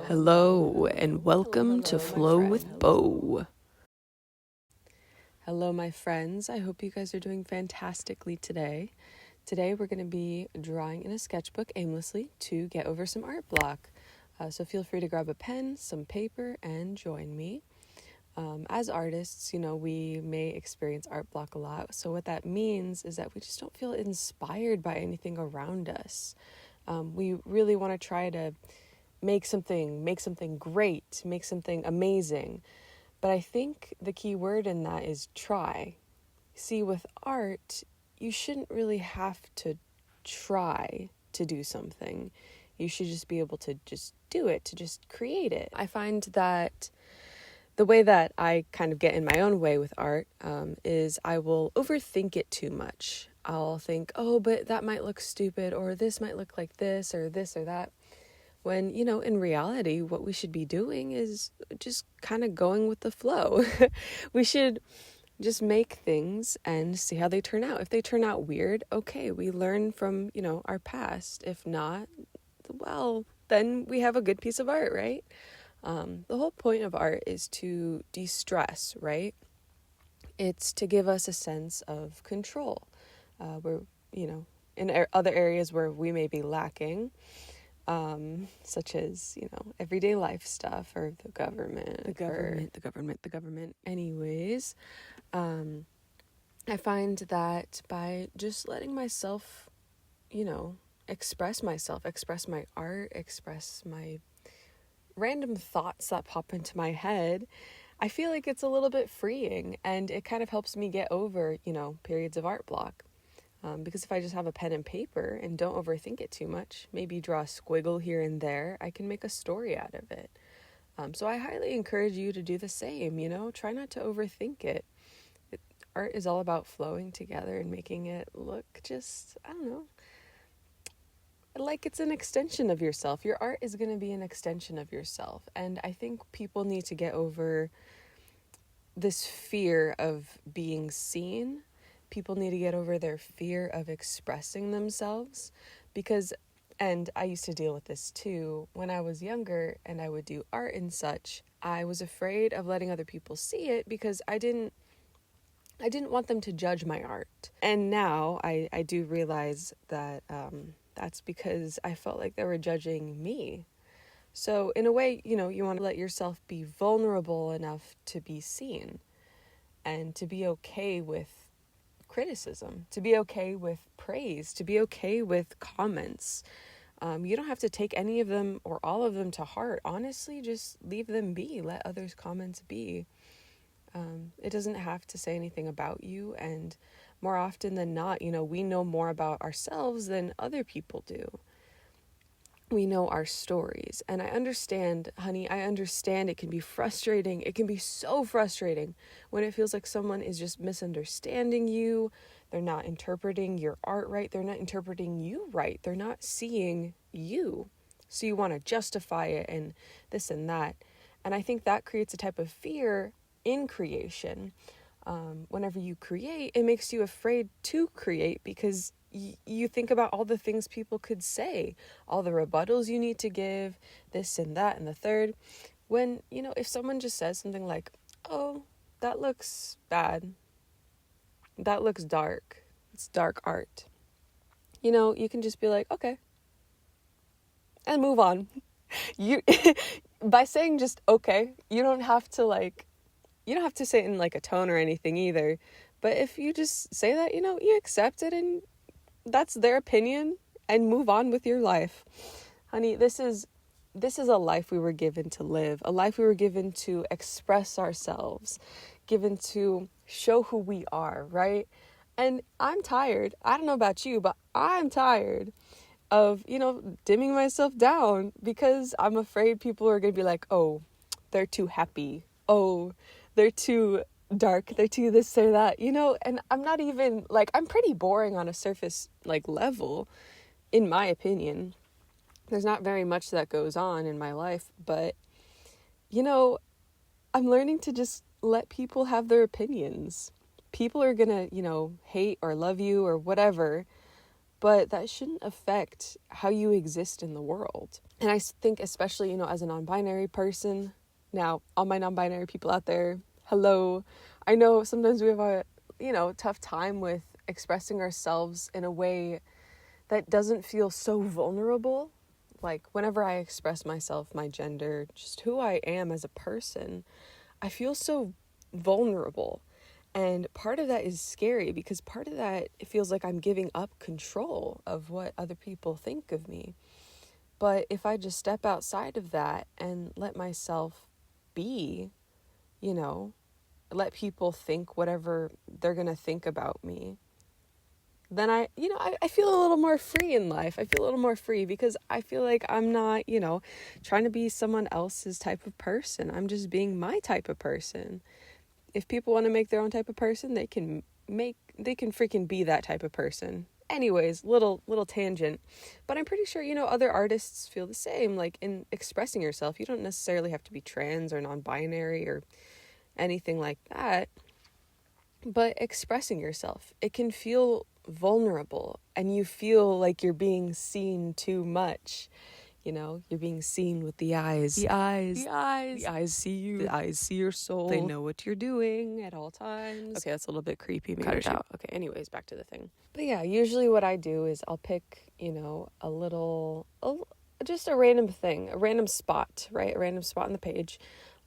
Hello, and welcome to Flow with Bo. Hello, my friends. I hope you guys are doing fantastically today. Today, we're going to be drawing in a sketchbook aimlessly to get over some art block. So feel free to grab a pen, some paper, and join me. As artists, we may experience art block a lot. So what that means is that we just don't feel inspired by anything around us. We really want to try to make something great, make something amazing. But I think the key word in that is try. See, with art, you shouldn't really have to try to do something. You should just be able to just do it, to just create it. I find that the way that I kind of get in my own way with art is I will overthink it too much. I'll think, oh, but that might look stupid, or this might look like this or that. When, in reality, what we should be doing is just kind of going with the flow. We should just make things and see how they turn out. If they turn out weird, okay, we learn from, our past. If not, well, then we have a good piece of art, right? The whole point of art is to de-stress, right? It's to give us a sense of control. Where, in other areas where we may be lacking, such as, everyday life stuff or the government. Anyways, I find that by just letting myself, express myself, express my art, express my random thoughts that pop into my head, I feel like it's a little bit freeing, and it kind of helps me get over, periods of art block. Because if I just have a pen and paper and don't overthink it too much, maybe draw a squiggle here and there, I can make a story out of it. So I highly encourage you to do the same, try not to overthink it. Art is all about flowing together and making it look just, like it's an extension of yourself. Your art is going to be an extension of yourself. And I think people need to get over this fear of being seen. People need to get over their fear of expressing themselves and I used to deal with this too. When I was younger and I would do art and such, I was afraid of letting other people see it because I didn't want them to judge my art. And now I do realize that that's because I felt like they were judging me. So in a way, you want to let yourself be vulnerable enough to be seen and to be okay with criticism, to be okay with praise, to be okay with comments. You don't have to take any of them or all of them to heart. Honestly, just leave them be. Let others' comments be. It doesn't have to say anything about you. And more often than not, we know more about ourselves than other people do. We know our stories. And I understand, honey, it can be frustrating. It can be so frustrating when it feels like someone is just misunderstanding you. They're not interpreting your art right. They're not interpreting you right. They're not seeing you. So you want to justify it and this and that. And I think that creates a type of fear in creation. Whenever you create, it makes you afraid to create because you think about all the things people could say, all the rebuttals you need to give, this and that and the third. When, if someone just says something like, oh, that looks bad, that looks dark, it's dark art, you can just be like, okay, and move on. You by saying just okay, you don't have to say it in like a tone or anything either. But if you just say that, you accept it and that's their opinion and move on with your life. Honey, this is a life we were given to live, a life we were given to express ourselves, given to show who we are, right? And I'm tired. I don't know about you, but I'm tired of, dimming myself down because I'm afraid people are going to be like, oh, they're too happy. Oh, they're too dark, they're too this or that, and I'm not even I'm pretty boring on a surface level, in my opinion. There's not very much that goes on in my life, but I'm learning to just let people have their opinions. People are gonna, hate or love you or whatever, but that shouldn't affect how you exist in the world. And I think especially, as a non-binary person, now all my non-binary people out there, hello. I know sometimes we have a, tough time with expressing ourselves in a way that doesn't feel so vulnerable. Like whenever I express myself, my gender, just who I am as a person, I feel so vulnerable. And part of that is scary because part of that, it feels like I'm giving up control of what other people think of me. But if I just step outside of that and let myself be, let people think whatever they're going to think about me, then I feel a little more free in life. I feel a little more free because I feel like I'm not, trying to be someone else's type of person. I'm just being my type of person. If people want to make their own type of person, they can freaking be that type of person. Anyways, little tangent. But I'm pretty sure, other artists feel the same. Like in expressing yourself, you don't necessarily have to be trans or non-binary or anything like that. But expressing yourself, it can feel vulnerable and you feel like you're being seen too much. You're being seen with the eyes. The eyes see you. The eyes see your soul. They know what you're doing at all times. Okay, that's a little bit creepy. Maybe cut it out. Okay, anyways, back to the thing. But yeah, usually what I do is I'll pick, just a random thing, a random spot, right? A random spot on the page.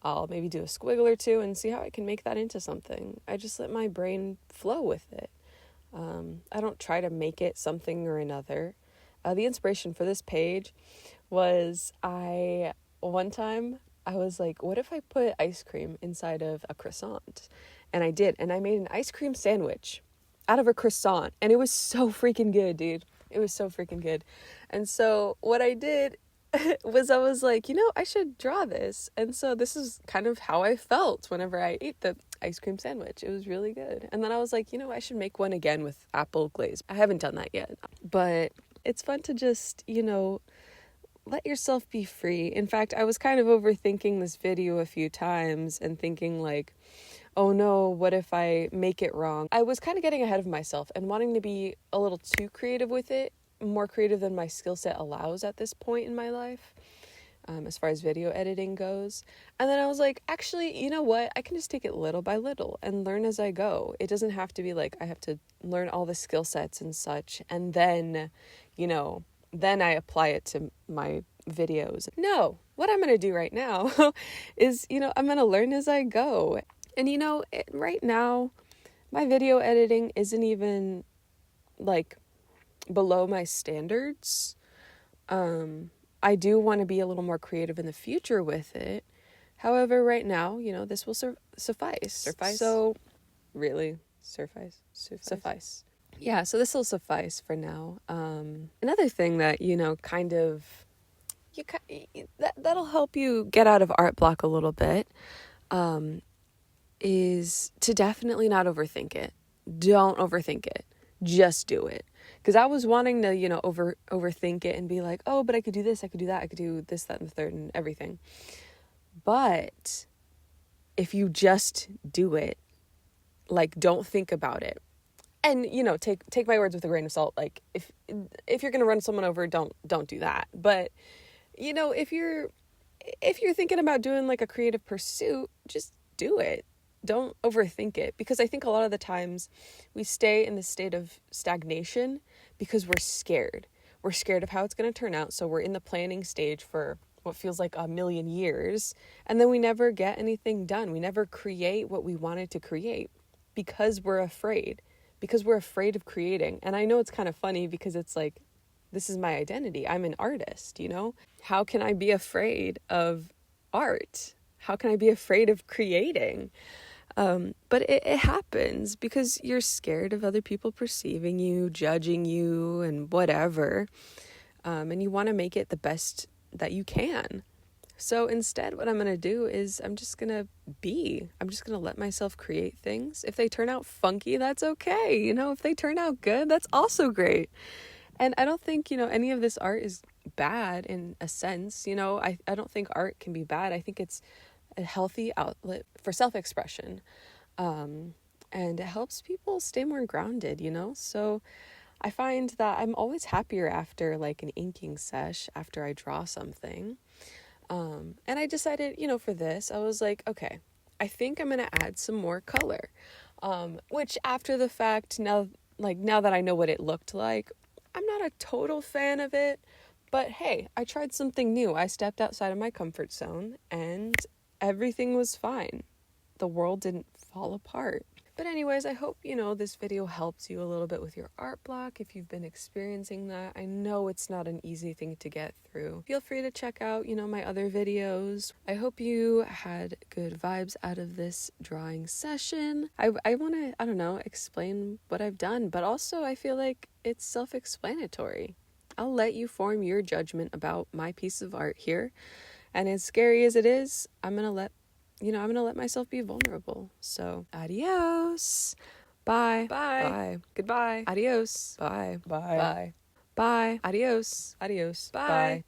I'll maybe do a squiggle or two and see how I can make that into something. I just let my brain flow with it. I don't try to make it something or another. The inspiration for this page was one time I was like, what if I put ice cream inside of a croissant? And I did. And I made an ice cream sandwich out of a croissant. And it was so freaking good, dude. It was so freaking good. And so what I did was I was like, I should draw this. And so this is kind of how I felt whenever I ate the ice cream sandwich. It was really good. And then I was like, I should make one again with apple glaze. I haven't done that yet. But it's fun to just, let yourself be free. In fact, I was kind of overthinking this video a few times and thinking like, oh no, what if I make it wrong? I was kind of getting ahead of myself and wanting to be a little too creative with it, more creative than my skill set allows at this point in my life, as far as video editing goes. And then I was like, actually, you know what? I can just take it little by little and learn as I go. It doesn't have to be like I have to learn all the skill sets and such, and then, then I apply it to my videos. No, what I'm going to do right now is, I'm going to learn as I go. And, right now, my video editing isn't even, like, below my standards. I do want to be a little more creative in the future with it. However, right now, this will suffice. So, really? Suffice. Yeah, so this will suffice for now. Another thing that, kind of, that'll help you get out of art block a little bit, is to definitely not overthink it. Don't overthink it. Just do it. Because I was wanting to, overthink it and be like, oh, but I could do this, I could do that, I could do this, that, and the third, and everything. But if you just do it, like, don't think about it. And, take my words with a grain of salt. Like, if you're going to run someone over, don't do that. But, if you're thinking about doing, like, a creative pursuit, just do it. Don't overthink it. Because I think a lot of the times we stay in this state of stagnation because we're scared. We're scared of how it's going to turn out. So we're in the planning stage for what feels like a million years. And then we never get anything done. We never create what we wanted to create because we're afraid. Because we're afraid of creating. And I know it's kind of funny because it's like, this is my identity. I'm an artist, How can I be afraid of art? How can I be afraid of creating? But it happens because you're scared of other people perceiving you, judging you, and whatever. And you want to make it the best that you can. So instead, what I'm going to do is I'm just going to let myself create things. If they turn out funky, that's okay. If they turn out good, that's also great. And I don't think, any of this art is bad in a sense. I don't think art can be bad. I think it's a healthy outlet for self-expression. And it helps people stay more grounded, So I find that I'm always happier after like an inking sesh, after I draw something. And I decided, for this, I was like, okay, I think I'm going to add some more color. Which after the fact, now that I know what it looked like, I'm not a total fan of it. But hey, I tried something new. I stepped outside of my comfort zone and everything was fine. The world didn't fall apart. But anyways, I hope, this video helps you a little bit with your art block if you've been experiencing that. I know it's not an easy thing to get through. Feel free to check out, my other videos. I hope you had good vibes out of this drawing session. I want to, I don't know, explain what I've done, but also I feel like it's self-explanatory. I'll let you form your judgment about my piece of art here. And as scary as it is, I'm going to let myself be vulnerable. So, adios. Bye. Bye. Bye. Goodbye. Adios. Bye. Bye. Bye. Bye. Adios. Adios. Bye. Bye.